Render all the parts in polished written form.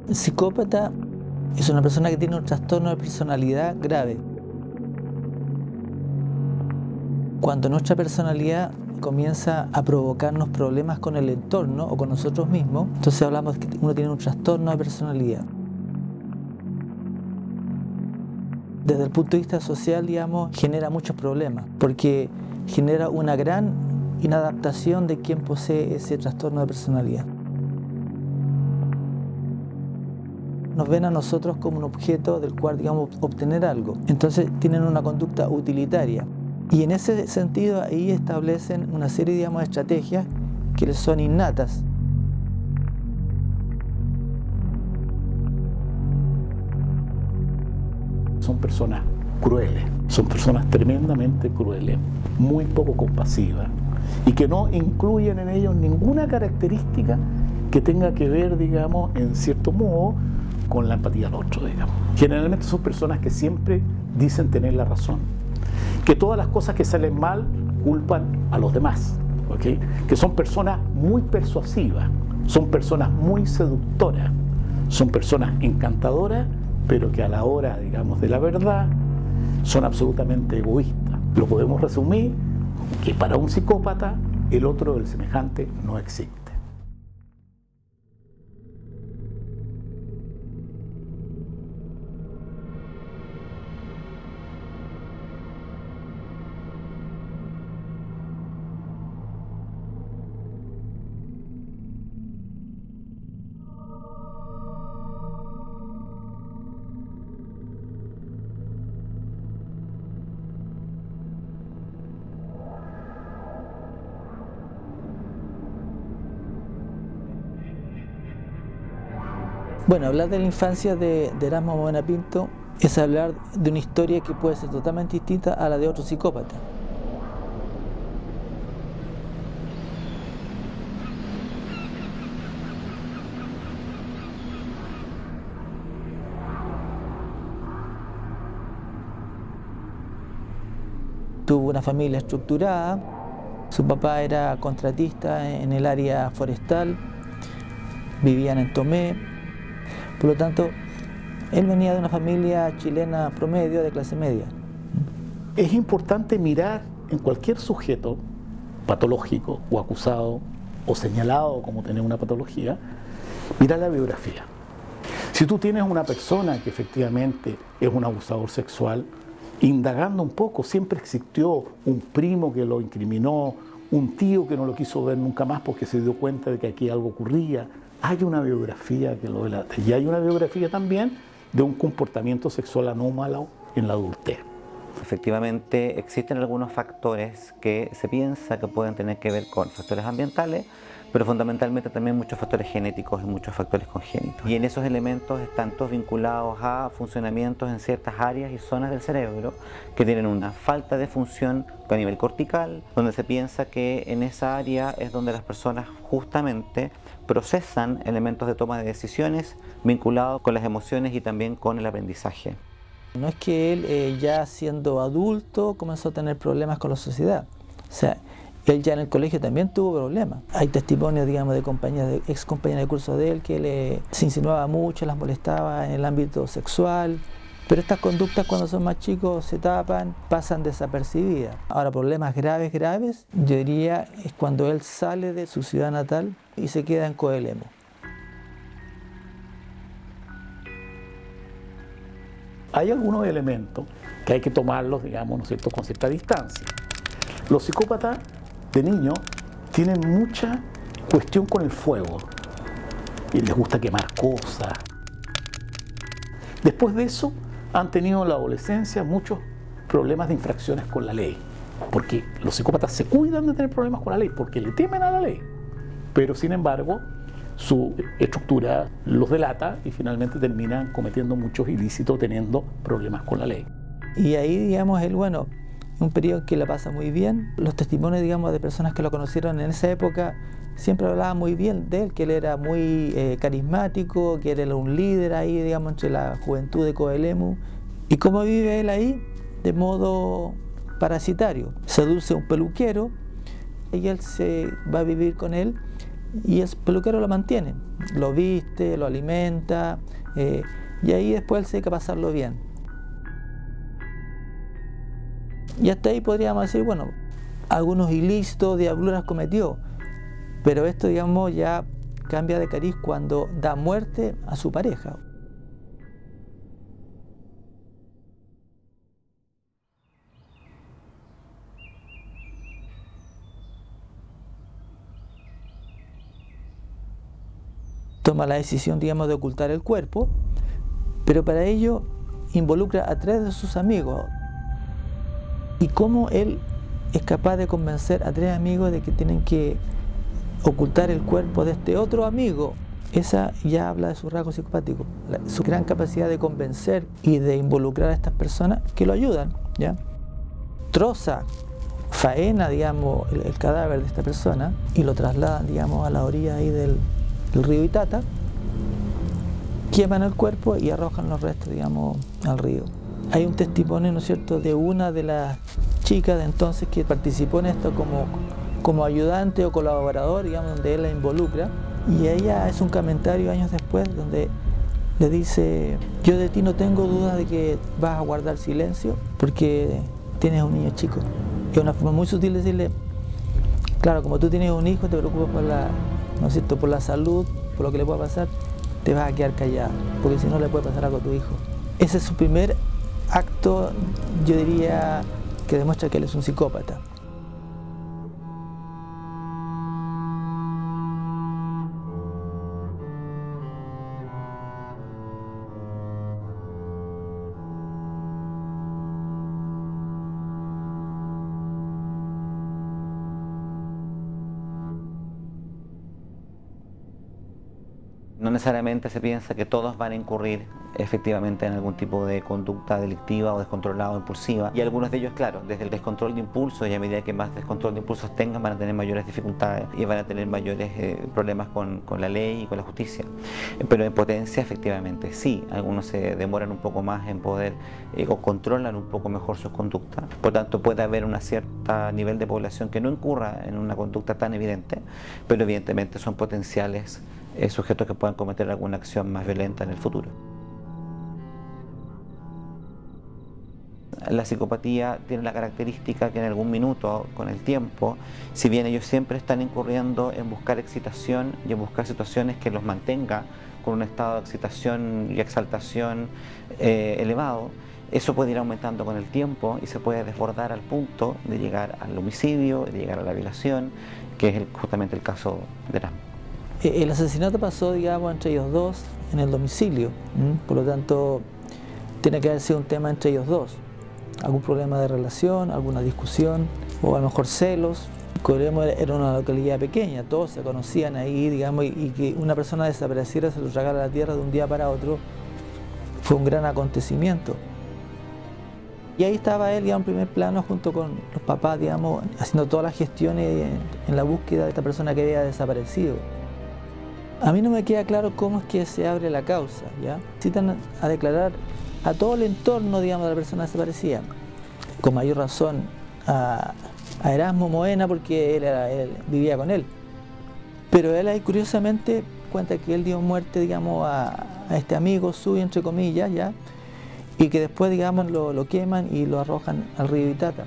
El psicópata es una persona que tiene un trastorno de personalidad grave. Cuando nuestra personalidad comienza a provocarnos problemas con el entorno o con nosotros mismos, entonces hablamos que uno tiene un trastorno de personalidad. Desde el punto de vista social, digamos, genera muchos problemas, porque genera una gran inadaptación de quien posee ese trastorno de personalidad. Nos ven a nosotros como un objeto del cual, digamos, obtener algo. Entonces tienen una conducta utilitaria. Y en ese sentido ahí establecen una serie, digamos, de estrategias que les son innatas. Son personas crueles, son personas tremendamente crueles, muy poco compasivas y que no incluyen en ellos ninguna característica que tenga que ver, digamos, en cierto modo, con la empatía al otro, digamos. Generalmente son personas que siempre dicen tener la razón, que todas las cosas que salen mal culpan a los demás, ¿okay? Que son personas muy persuasivas, son personas muy seductoras, son personas encantadoras, pero que a la hora, digamos, de la verdad son absolutamente egoístas. Lo podemos resumir que para un psicópata el otro, el semejante, no existe. Bueno, hablar de la infancia de Erasmo Buenapinto es hablar de una historia que puede ser totalmente distinta a la de otro psicópata. Tuvo una familia estructurada, su papá era contratista en el área forestal, vivían en Tomé. Por lo tanto, él venía de una familia chilena promedio de clase media. Es importante mirar en cualquier sujeto patológico o acusado o señalado como tener una patología, mirar la biografía. Si tú tienes una persona que efectivamente es un abusador sexual, indagando un poco, siempre existió un primo que lo incriminó, un tío que no lo quiso ver nunca más porque se dio cuenta de que aquí algo ocurría. Hay una biografía que lo delata y hay una biografía también de un comportamiento sexual anómalo en la adultez. Efectivamente, existen algunos factores que se piensa que pueden tener que ver con factores ambientales, pero fundamentalmente también muchos factores genéticos y muchos factores congénitos. Y en esos elementos están todos vinculados a funcionamientos en ciertas áreas y zonas del cerebro que tienen una falta de función a nivel cortical, donde se piensa que en esa área es donde las personas justamente procesan elementos de toma de decisiones vinculados con las emociones y también con el aprendizaje. No es que él ya siendo adulto comenzó a tener problemas con la sociedad. O sea, él ya en el colegio también tuvo problemas. Hay testimonios, digamos, de compañeras, ex compañeras de curso de él que se insinuaba mucho, las molestaba en el ámbito sexual. Pero estas conductas cuando son más chicos se tapan, pasan desapercibidas. Ahora, problemas graves, yo diría, es cuando él sale de su ciudad natal y se queda en Coelemu. Hay algunos elementos que hay que tomarlos, digamos, ¿no es cierto?, con cierta distancia. Los psicópatas de niños tienen mucha cuestión con el fuego y les gusta quemar cosas. Después de eso, han tenido en la adolescencia muchos problemas de infracciones con la ley, porque los psicópatas se cuidan de tener problemas con la ley, porque le temen a la ley, pero sin embargo su estructura los delata y finalmente terminan cometiendo muchos ilícitos teniendo problemas con la ley. Y ahí, digamos, él, bueno, un periodo que la pasa muy bien. Los testimonios, digamos, de personas que lo conocieron en esa época siempre hablaban muy bien de él, que él era muy carismático, que él era un líder ahí, digamos, entre la juventud de Coelemu. ¿Y cómo vive él ahí? De modo parasitario. Seduce a un peluquero y él se va a vivir con él y el peluquero lo mantiene, lo viste, lo alimenta, y ahí después él se dedica a pasarlo bien. Y hasta ahí podríamos decir, bueno, algunos ilícitos, diabluras cometió, pero esto, digamos, ya cambia de cariz cuando da muerte a su pareja. Toma la decisión, digamos, de ocultar el cuerpo, pero para ello involucra a 3 de sus amigos. Y cómo él es capaz de convencer a 3 amigos de que tienen que ocultar el cuerpo de este otro amigo, esa ya habla de su rasgo psicopático, su gran capacidad de convencer y de involucrar a estas personas que lo ayudan, ¿ya? Troza, faena, digamos, el cadáver de esta persona y lo trasladan, digamos, a la orilla ahí del río Itata, queman el cuerpo y arrojan los restos, digamos, al río. Hay un testimonio, ¿no es cierto?, de una de las chicas de entonces que participó en esto como ayudante o colaborador, digamos, donde él la involucra, y ella es un comentario años después donde le dice: yo de ti no tengo duda de que vas a guardar silencio porque tienes un niño chico. Es una forma muy sutil de decirle, claro, como tú tienes un hijo, te preocupas por la, ¿no es cierto?, por la salud, por lo que le pueda pasar, te vas a quedar callada, porque si no le puede pasar algo a tu hijo. Ese es su primer acto, yo diría, que demuestra que él es un psicópata. No necesariamente se piensa que todos van a incurrir efectivamente en algún tipo de conducta delictiva o descontrolada o impulsiva, y algunos de ellos, claro, desde el descontrol de impulsos, y a medida que más descontrol de impulsos tengan, van a tener mayores dificultades y van a tener mayores problemas con la ley y con la justicia. Pero en potencia, efectivamente, sí, algunos se demoran un poco más en poder o controlan un poco mejor sus conductas. Por tanto, puede haber un cierto nivel de población que no incurra en una conducta tan evidente, pero evidentemente son potenciales sujetos que puedan cometer alguna acción más violenta en el futuro. La psicopatía tiene la característica que en algún minuto, con el tiempo, si bien ellos siempre están incurriendo en buscar excitación y en buscar situaciones que los mantenga con un estado de excitación y exaltación elevado, eso puede ir aumentando con el tiempo y se puede desbordar al punto de llegar al homicidio, de llegar a la violación, que es justamente el caso de Erasmo. El asesinato pasó, digamos, entre ellos dos en el domicilio, por lo tanto tiene que haber sido un tema entre ellos dos, algún problema de relación, alguna discusión o a lo mejor celos. Coremos era una localidad pequeña, todos se conocían ahí, digamos, y que una persona desapareciera, se lo tragara a la tierra de un día para otro, fue un gran acontecimiento. Y ahí estaba él, digamos, en primer plano junto con los papás, digamos, haciendo todas las gestiones en la búsqueda de esta persona que había desaparecido. A mí no me queda claro cómo es que se abre la causa, ¿ya? Necesitan a declarar a todo el entorno, digamos, de la persona desaparecida. Con mayor razón a Erasmo Moena, porque él vivía con él. Pero él ahí curiosamente cuenta que él dio muerte, digamos, a este amigo suyo, entre comillas, ¿ya? Y que después, digamos, lo queman y lo arrojan al río Itata.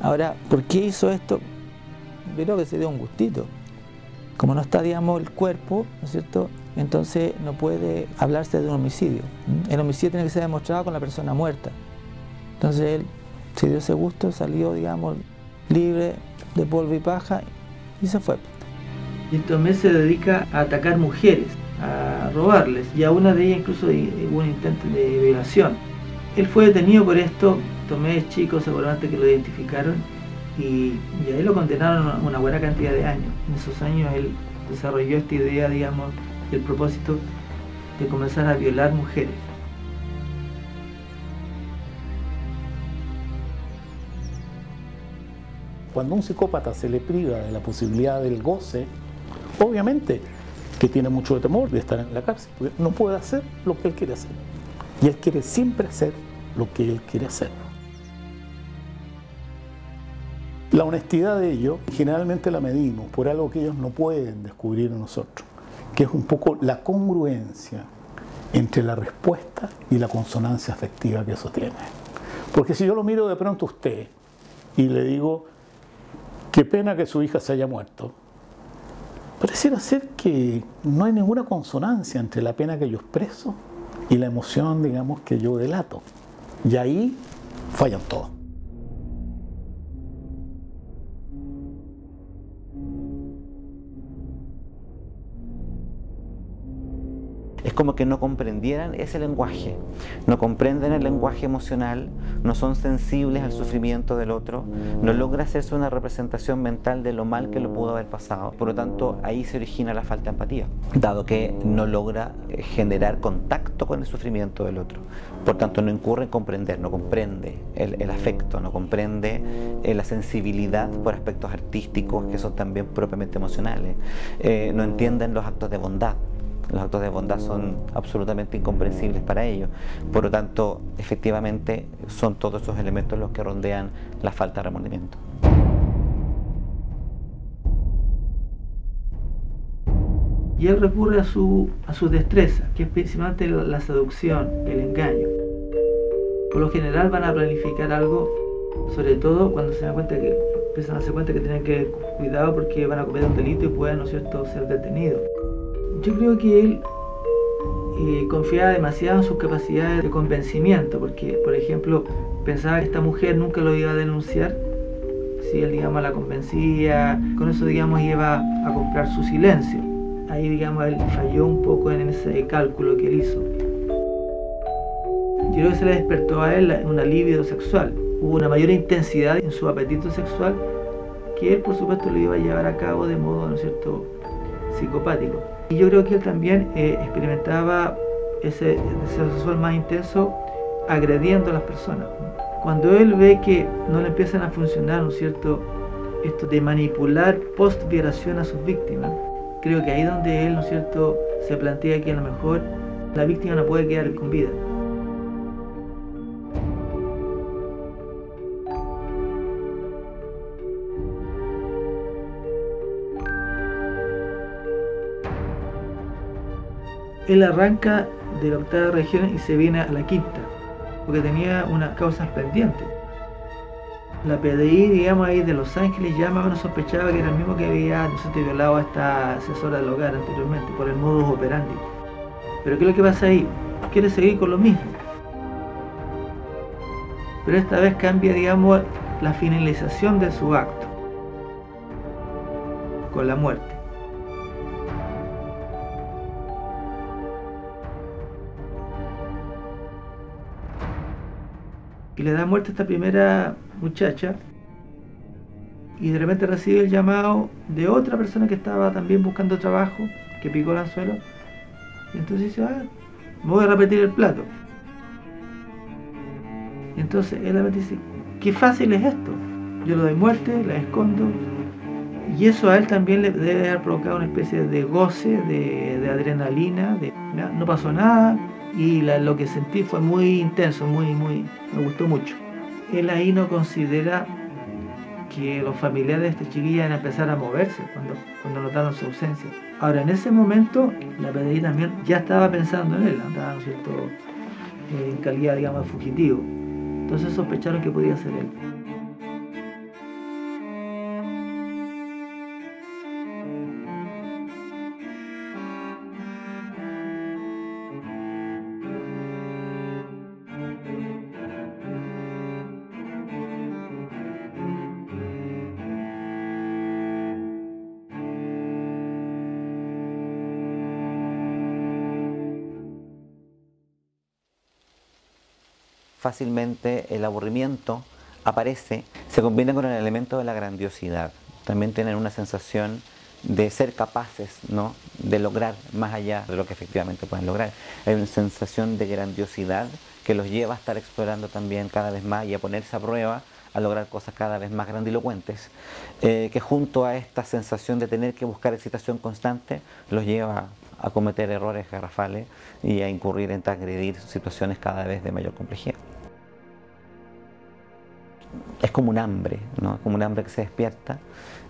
Ahora, ¿por qué hizo esto? Yo creo que se dio un gustito. Como no está, digamos, el cuerpo, ¿no es cierto?, entonces no puede hablarse de un homicidio. El homicidio tiene que ser demostrado con la persona muerta. Entonces él se dio ese gusto, salió, digamos, libre de polvo y paja y se fue. Y Tomé se dedica a atacar mujeres, a robarles, y a una de ellas incluso hubo un intento de violación. Él fue detenido por esto. Tomé es chico, seguramente que lo identificaron, y a él lo condenaron a una buena cantidad de años. En esos años él desarrolló esta idea, digamos, el propósito de comenzar a violar mujeres. Cuando a un psicópata se le priva de la posibilidad del goce, obviamente que tiene mucho temor de estar en la cárcel, porque no puede hacer lo que él quiere hacer. Y él quiere siempre hacer lo que él quiere hacer. La honestidad de ellos generalmente la medimos por algo que ellos no pueden descubrir en nosotros, que es un poco la congruencia entre la respuesta y la consonancia afectiva que eso tiene. Porque si yo lo miro de pronto a usted y le digo, qué pena que su hija se haya muerto, pareciera ser que no hay ninguna consonancia entre la pena que yo expreso y la emoción, digamos, que yo delato. Y ahí fallan todos. Es como que no comprendieran ese lenguaje, no comprenden el lenguaje emocional, no son sensibles al sufrimiento del otro, no logra hacerse una representación mental de lo mal que lo pudo haber pasado. Por lo tanto, ahí se origina la falta de empatía, dado que no logra generar contacto con el sufrimiento del otro. Por tanto, no incurre en comprender, no comprende el afecto, no comprende la sensibilidad por aspectos artísticos que son también propiamente emocionales, no entienden los actos de bondad. Los actos de bondad son absolutamente incomprensibles para ellos. Por lo tanto, efectivamente, son todos esos elementos los que rondean la falta de remordimiento. Y él recurre a su destreza, que es principalmente la seducción, el engaño. Por lo general van a planificar algo, sobre todo cuando se dan cuenta que empiezan a darse cuenta que tienen que cuidado porque van a cometer un delito y pueden, ¿no es cierto?, ser detenidos. Yo creo que él confiaba demasiado en sus capacidades de convencimiento, porque, por ejemplo, pensaba que esta mujer nunca lo iba a denunciar si él, digamos, la convencía. Con eso, digamos, iba a comprar su silencio. Ahí, digamos, él falló un poco en ese cálculo que él hizo. Yo creo que se le despertó a él una libido sexual. Hubo una mayor intensidad en su apetito sexual que él, por supuesto, lo iba a llevar a cabo de modo, ¿no es cierto?, psicopático. Y yo creo que él también experimentaba ese deseo sexual más intenso agrediendo a las personas. Cuando él ve que no le empiezan a funcionar, ¿no es cierto?, esto de manipular post-violación a sus víctimas, creo que ahí es donde él, ¿no es cierto?, se plantea que a lo mejor la víctima no puede quedar con vida. Él arranca de la octava región y se viene a la quinta, porque tenía unas causas pendientes. La PDI, digamos, ahí de Los Ángeles ya más o menos sospechaba que era el mismo que había, no sé, violado a esta asesora del hogar anteriormente, por el modus operandi. Pero ¿qué es lo que pasa ahí? Quiere seguir con lo mismo. Pero esta vez cambia, digamos, la finalización de su acto, con la muerte. Y le da muerte a esta primera muchacha y de repente recibe el llamado de otra persona que estaba también buscando trabajo, que picó el anzuelo, y entonces dice, me voy a repetir el plato. Y entonces él dice, qué fácil es esto, yo le doy muerte, la escondo, y eso a él también le debe haber provocado una especie de goce, de adrenalina, no pasó nada. Y lo que sentí fue muy intenso, me gustó mucho. Él ahí no considera que los familiares de esta chiquilla van a empezar a moverse cuando notaron su ausencia. Ahora, en ese momento, la PDI también ya estaba pensando en él, andaba, ¿no es cierto?, en calidad, digamos, de fugitivo. Entonces sospecharon que podía ser él. Fácilmente el aburrimiento aparece, se combina con el elemento de la grandiosidad. También tienen una sensación de ser capaces, ¿no?, de lograr más allá de lo que efectivamente pueden lograr. Hay una sensación de grandiosidad que los lleva a estar explorando también cada vez más y a ponerse a prueba, a lograr cosas cada vez más grandilocuentes, que junto a esta sensación de tener que buscar excitación constante los lleva a cometer errores garrafales y a incurrir en transgredir situaciones cada vez de mayor complejidad. es como un hambre, ¿no? Como un hambre que se despierta,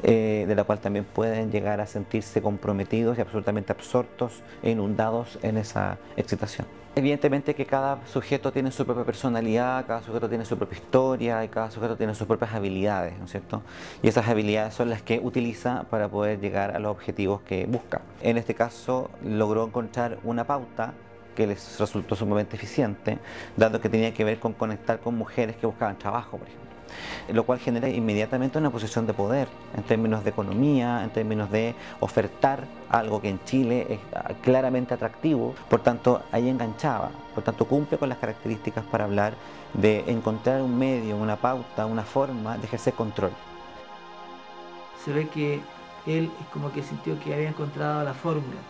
de la cual también pueden llegar a sentirse comprometidos y absolutamente absortos e inundados en esa excitación. Evidentemente que cada sujeto tiene su propia personalidad, cada sujeto tiene su propia historia y cada sujeto tiene sus propias habilidades, ¿no es cierto? Y esas habilidades son las que utiliza para poder llegar a los objetivos que busca. En este caso logró encontrar una pauta que les resultó sumamente eficiente, dado que tenía que ver con conectar con mujeres que buscaban trabajo, por ejemplo. Lo cual genera inmediatamente una posición de poder en términos de economía, en términos de ofertar algo que en Chile es claramente atractivo, por tanto ahí enganchaba, por tanto cumple con las características para hablar de encontrar un medio, una pauta, una forma de ejercer control. Se ve que él es como que sintió que había encontrado la fórmula.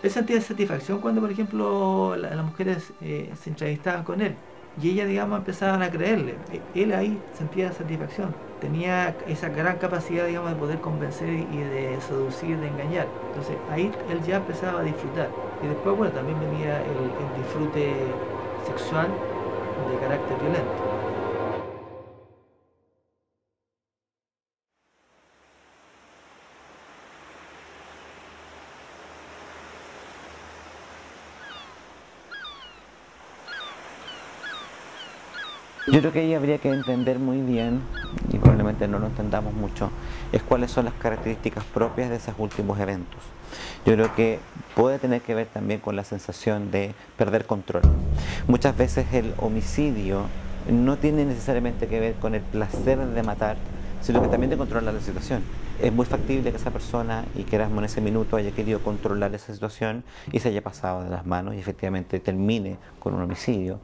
Él sentía satisfacción cuando, por ejemplo, las mujeres se entrevistaban con él. Y ellas, digamos, empezaban a creerle. Él ahí sentía satisfacción. Tenía esa gran capacidad, digamos, de poder convencer y de seducir, de engañar. Entonces ahí él ya empezaba a disfrutar. Y después, bueno, también venía el disfrute sexual de carácter violento. Yo creo que ahí habría que entender muy bien, y probablemente no lo entendamos mucho, es cuáles son las características propias de esos últimos eventos. Yo creo que puede tener que ver también con la sensación de perder control. Muchas veces el homicidio no tiene necesariamente que ver con el placer de matar, sino que también de controlar la situación. Es muy factible que esa persona, y que Erasmo en ese minuto haya querido controlar esa situación y se haya pasado de las manos y efectivamente termine con un homicidio.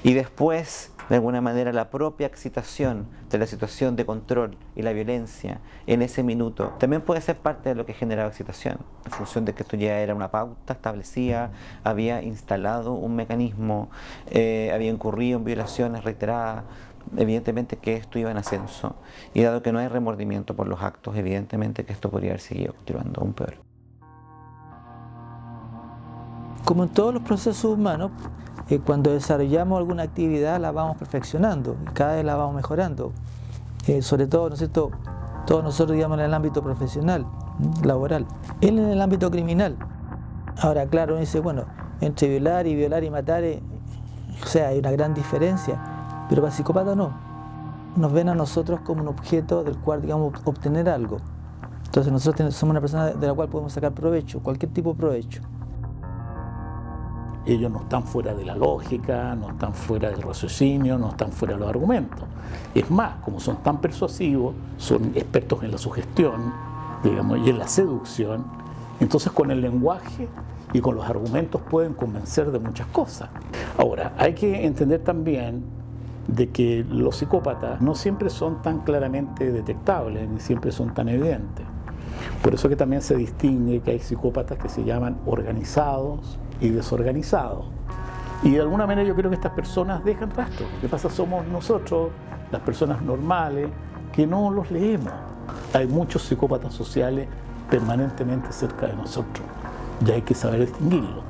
Y después, de alguna manera, la propia excitación de la situación de control y la violencia en ese minuto también puede ser parte de lo que generaba excitación, en función de que esto ya era una pauta establecida, había instalado un mecanismo, había incurrido en violaciones reiteradas. Evidentemente que esto iba en ascenso, y dado que no hay remordimiento por los actos, evidentemente que esto podría haber seguido continuando aún peor. Como en todos los procesos humanos, cuando desarrollamos alguna actividad la vamos perfeccionando y cada vez la vamos mejorando. Sobre todo, ¿no es cierto?, todos nosotros, digamos, en el ámbito profesional, laboral. Él en el ámbito criminal. Ahora, claro, uno dice, bueno, entre violar y matar, o sea, hay una gran diferencia. Pero para el psicópata no. Nos ven a nosotros como un objeto del cual, digamos, obtener algo. Entonces nosotros somos una persona de la cual podemos sacar provecho, cualquier tipo de provecho. Ellos no están fuera de la lógica, no están fuera del raciocinio, no están fuera de los argumentos. Es más, como son tan persuasivos, son expertos en la sugestión, digamos, y en la seducción, entonces con el lenguaje y con los argumentos pueden convencer de muchas cosas. Ahora, hay que entender también de que los psicópatas no siempre son tan claramente detectables, ni siempre son tan evidentes. Por eso que también se distingue que hay psicópatas que se llaman organizados y desorganizados. Y de alguna manera yo creo que estas personas dejan rastro. Lo que pasa somos nosotros, las personas normales, que no los leemos. Hay muchos psicópatas sociales permanentemente cerca de nosotros, y hay que saber distinguirlo.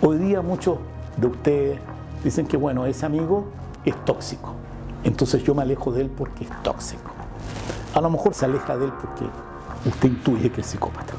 Hoy día muchos de ustedes dicen que, bueno, ese amigo es tóxico, entonces yo me alejo de él porque es tóxico. A lo mejor se aleja de él porque usted intuye que es psicópata.